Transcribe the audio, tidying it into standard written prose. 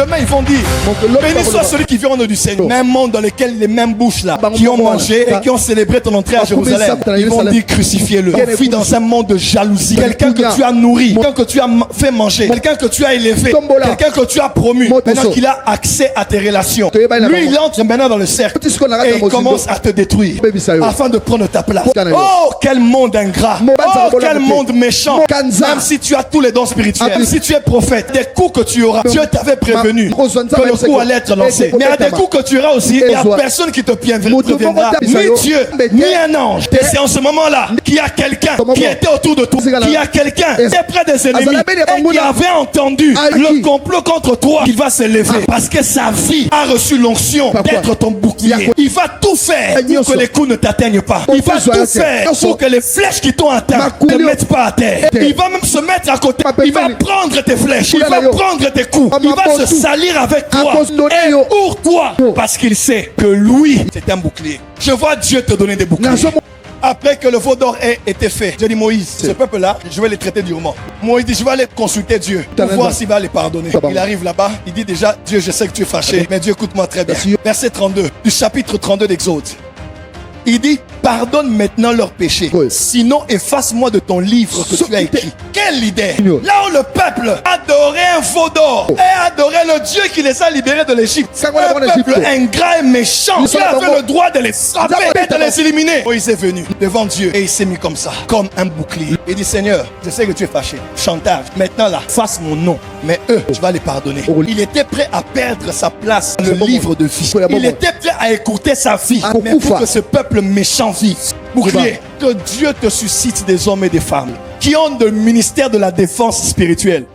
Demain, ils vont dire, béni soit celui qui vient au nom du Seigneur. Même monde dans lequel les mêmes bouches là, qui ont mangé et qui ont célébré ton entrée à Jérusalem, ils vont dire crucifiez-le. On vit dans un monde de jalousie. Quelqu'un que tu as nourri, quelqu'un que tu as fait manger, quelqu'un que tu as élevé, quelqu'un que tu as promu, maintenant qu'il a accès à tes relations. Lui, il entre maintenant dans le cercle et il commence à te détruire afin de prendre ta place. Oh, quel monde ingrat. Oh, quel monde méchant. Même si tu as tous les dons spirituels, même si tu es prophète, des coups que tu auras, Dieu t'avait prévenu que le coup allait être lancé. Mais à des coups que tu auras aussi, il n'y a personne qui te préviendra, ni Dieu, ni un ange. Et c'est en ce moment-là qu'il y a quelqu'un qui était autour de toi, qu'il y a quelqu'un qui est près des ennemis et qui avait entendu le complot contre toi, qu'il va se lever parce que sa vie a reçu l'onction d'être ton bouclier. Il va tout faire pour que les coups ne t'atteignent pas. Il va tout faire pour que les flèches qui t'ont atteint ne mettent pas à terre. Il va même se mettre à côté. Il va prendre tes flèches. Il va prendre tes coups. Il va se salir avec toi et pour toi parce qu'il sait que lui, c'est un bouclier. Je vois Dieu te donner des boucliers. Après que le veau d'or ait été fait, je dis Moïse, ce peuple-là, je vais les traiter durement. Moïse dit, je vais aller consulter Dieu pour voir s'il va les pardonner. Il arrive là-bas, il dit déjà, Dieu, je sais que tu es fâché, mais Dieu, écoute-moi très bien. Verset 32 du chapitre 32 d'Exode. Il dit, pardonne maintenant leurs péchés. Sinon, efface-moi de ton livre que tu as écrit. Quelle idée! Là où le peuple adorait un veau d'or et adorait le Dieu qui les a libérés de l'Égypte. Un peuple ingrat et méchant. Dieu avait le droit de les frapper et de les éliminer. Moïse est venu devant Dieu et il s'est mis comme ça, comme un bouclier. Il dit, Seigneur, je sais que tu es fâché. Chantage. Maintenant là, fasse mon nom. Mais eux, je vais les pardonner. Il était prêt à perdre sa place dans le livre de vie. Il était prêt à écouter sa vie. Mais pour que ce peuple méchant vive. Bouclier, que Dieu te suscite des hommes et des femmes qui ont le ministère de la défense spirituelle.